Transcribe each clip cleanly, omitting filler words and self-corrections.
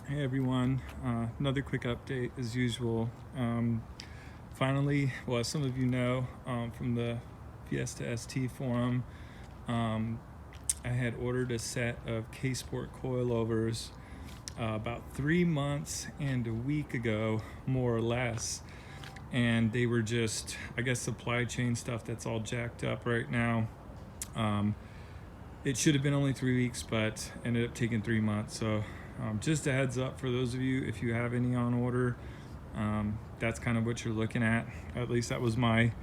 Hey everyone, another quick update as usual. Finally, well, as some of you know from the Fiesta ST forum, I had ordered a set of K-Sport coilovers about 3 months and a week ago, more or less. And they were just, I guess, supply chain stuff that's all jacked up right now. It should have been only 3 weeks, but ended up taking 3 months. So just a heads up for those of you, if you have any on order, that's kind of what you're looking at. At least that was my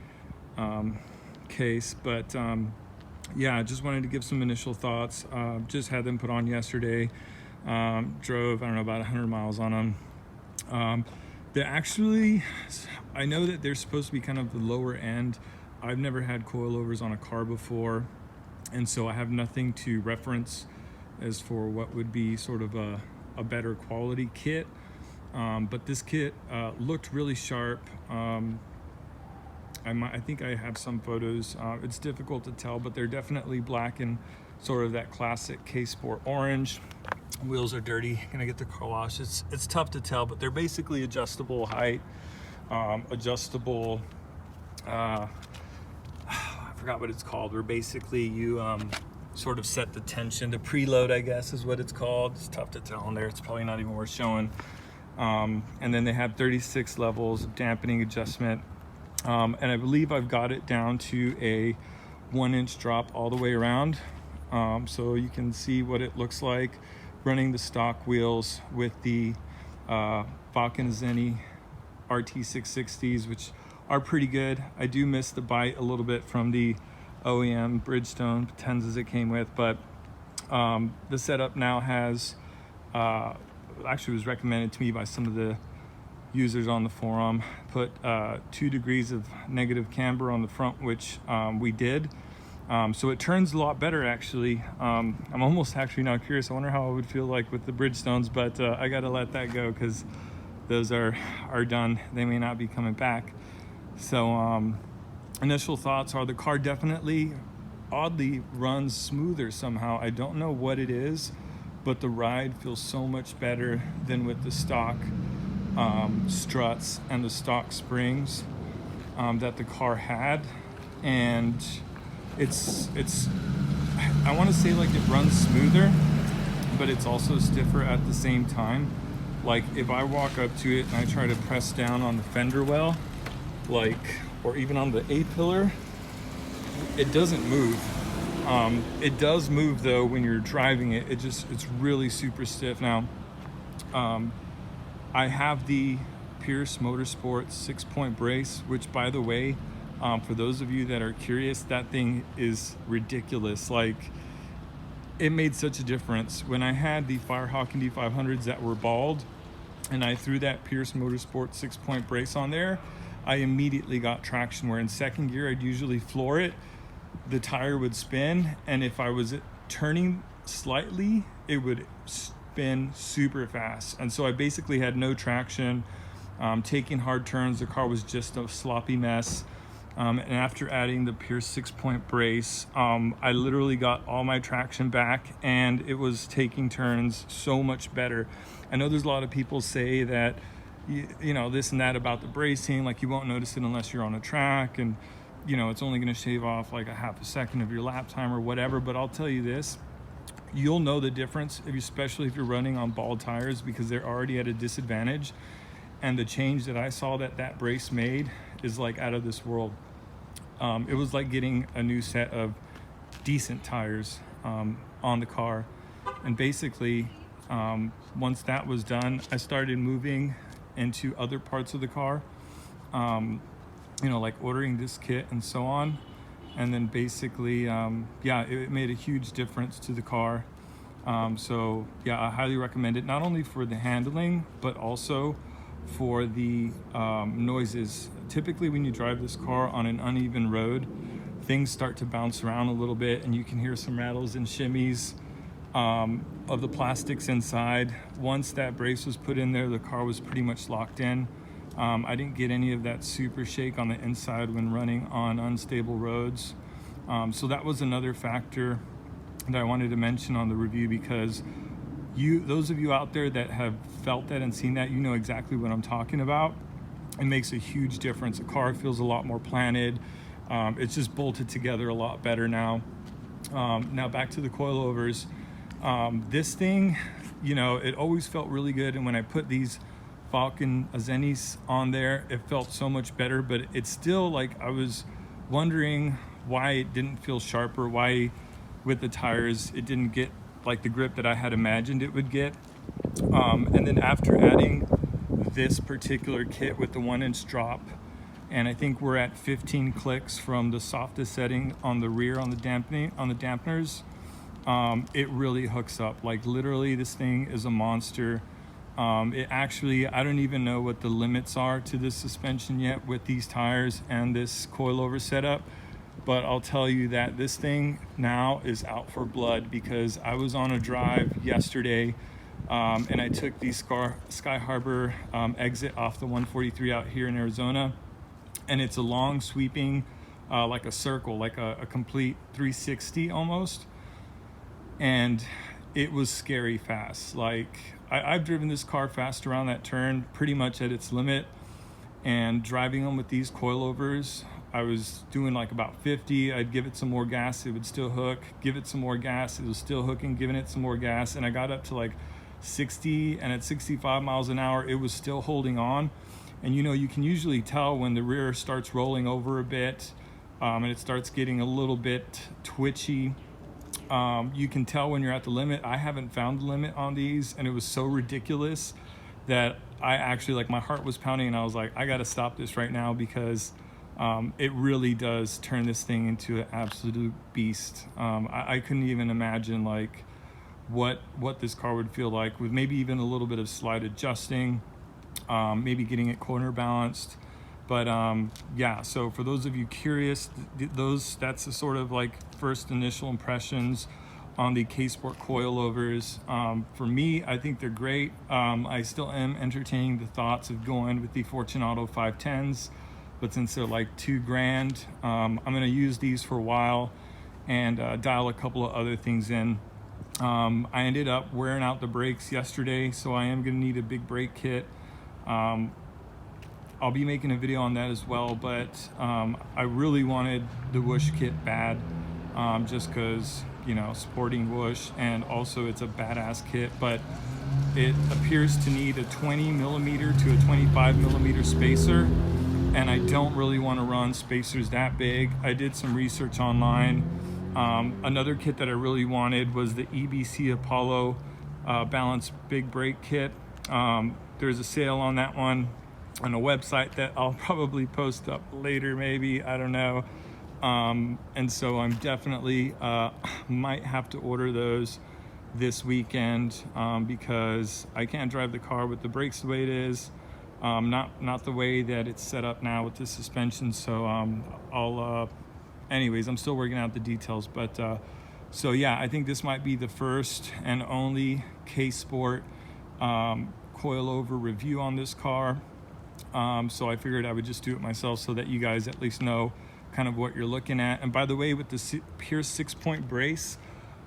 case. But yeah, I just wanted to give some initial thoughts. Just had them put on yesterday. Drove, I don't know, about 100 miles on them. They're actually, I know that they're supposed to be kind of the lower end. I've never had coilovers on a car before, and so I have nothing to reference as for what would be sort of a better quality kit. But this kit looked really sharp. I think I have some photos. It's difficult to tell, but they're definitely black and sort of that classic K-Sport orange. Wheels are dirty. Gonna get the car wash. It's tough to tell, but they're basically adjustable height, adjustable. I forgot what it's called. Where basically you sort of set the tension. The preload, I guess, is what it's called. It's tough to tell on there. It's probably not even worth showing. And then they have 36 levels of dampening adjustment. And I believe I've got it down to a 1-inch drop all the way around. So you can see what it looks like running the stock wheels with the Falcon Zenny RT660s, which are pretty good. I do miss the bite a little bit from the OEM Bridgestone Potenzas it came with, but the setup now has, actually was recommended to me by some of the users on the forum, put 2 degrees of negative camber on the front, which we did. So it turns a lot better, actually. I'm almost actually now curious. I wonder how it would feel like with the Bridgestones, but I got to let that go because those are done. They may not be coming back. So initial thoughts are the car definitely oddly runs smoother somehow. I don't know what it is, but the ride feels so much better than with the stock struts and the stock springs that the car had. And it's I want to say like it runs smoother, but it's also stiffer at the same time. Like if I walk up to it and I try to press down on the fender well, like, or even on the A-pillar, it doesn't move. It does move though when you're driving it. It's really super stiff. Now I have the Pierce Motorsport 6-point brace, which, by the way, for those of you that are curious, that thing is ridiculous. Like, it made such a difference. When I had the Firehawk Indy 500s that were bald, and I threw that Pierce Motorsport 6-point brace on there, I immediately got traction, where in second gear, I'd usually floor it, the tire would spin, and if I was turning slightly, it would spin super fast. And so I basically had no traction. Taking hard turns, the car was just a sloppy mess. And after adding the Pierce 6-point brace, I literally got all my traction back, and it was taking turns so much better. I know there's a lot of people say that, you know, this and that about the bracing, like you won't notice it unless you're on a track, and you know, it's only going to shave off like a half a second of your lap time or whatever. But I'll tell you this, you'll know the difference, especially if you're running on bald tires, because they're already at a disadvantage. And the change that I saw that brace made is like out of this world. It was like getting a new set of decent tires on the car. And basically, once that was done, I started moving into other parts of the car, you know, like ordering this kit and so on. And then basically, yeah, it made a huge difference to the car. So yeah, I highly recommend it, not only for the handling, but also for the noises. Typically when you drive this car on an uneven road, things start to bounce around a little bit, and you can hear some rattles and shimmies of the plastics inside. Once that brace was put in there, the car was pretty much locked in. I didn't get any of that super shake on the inside when running on unstable roads. So that was another factor that I wanted to mention on the review, because those of you out there that have felt that and seen that, you know exactly what I'm talking about. It makes a huge difference. The car feels a lot more planted. It's just bolted together a lot better now. Now back to the coilovers. This thing, you know, it always felt really good, and when I put these Falcon Azenis on there, it felt so much better, but it's still like, I was wondering why it didn't feel sharper, why with the tires it didn't get like the grip that I had imagined it would get. And then after adding this particular kit with the 1-inch drop, and I think we're at 15 clicks from the softest setting on the rear on the dampeners, it really hooks up. Like literally, this thing is a monster. It actually, I don't even know what the limits are to this suspension yet with these tires and this coilover setup, but I'll tell you that this thing now is out for blood, because I was on a drive yesterday and I took the Sky Harbor exit off the 143 out here in Arizona, and it's a long sweeping, like a circle, like a complete 360 almost, and it was scary fast. Like I've driven this car fast around that turn pretty much at its limit, and driving them with these coilovers, I was doing like about 50. I'd give it some more gas, it would still hook, give it some more gas, it was still hooking, giving it some more gas, and I got up to like 60, and at 65 miles an hour it was still holding on. And you know, you can usually tell when the rear starts rolling over a bit, and it starts getting a little bit twitchy. You can tell when you're at the limit. I haven't found the limit on these, and it was so ridiculous that I actually, like, my heart was pounding, and I was like, I gotta stop this right now, because it really does turn this thing into an absolute beast. I couldn't even imagine like what this car would feel like with maybe even a little bit of slide adjusting, maybe getting it corner balanced. But yeah, so for those of you curious, that's the sort of like first initial impressions on the K-Sport coilovers. For me, I think they're great. I still am entertaining the thoughts of going with the Fortunato 510s, but since they're like $2,000, I'm gonna use these for a while and dial a couple of other things in. I ended up wearing out the brakes yesterday, so I am gonna need a big brake kit. I'll be making a video on that as well, but I really wanted the Whoosh kit bad, just because, you know, supporting Whoosh, and also it's a badass kit, but it appears to need a 20mm to a 25mm spacer, and I don't really want to run spacers that big. I did some research online. Another kit that I really wanted was the EBC Apollo Balance Big Brake Kit. There's a sale on that one on a website that I'll probably post up later, maybe, I don't know. And so I'm definitely might have to order those this weekend, because I can't drive the car with the brakes the way it is, not the way that it's set up now with the suspension. So anyways, I'm still working out the details, but so yeah, I think this might be the first and only K-Sport coilover review on this car. So I figured I would just do it myself so that you guys at least know kind of what you're looking at. And by the way, with the Pierce 6-point brace,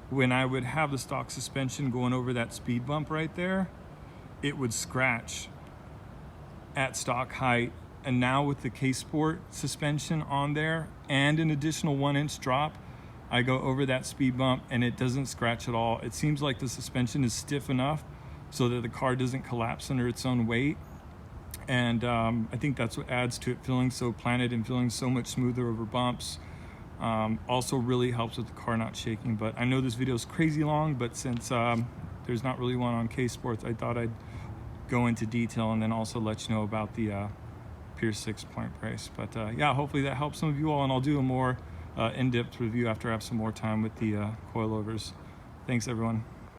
when I would have the stock suspension going over that speed bump right there, it would scratch at stock height. And now with the K-Sport suspension on there and an additional 1-inch drop, I go over that speed bump and it doesn't scratch at all. It seems like the suspension is stiff enough so that the car doesn't collapse under its own weight. And I think that's what adds to it feeling so planted and feeling so much smoother over bumps. Also really helps with the car not shaking. But I know this video is crazy long, but since there's not really one on K-Sports, I thought I'd go into detail and then also let you know about the Pierce 6-point brace. But yeah, hopefully that helps some of you all, and I'll do a more in-depth review after I have some more time with the coilovers. Thanks, everyone.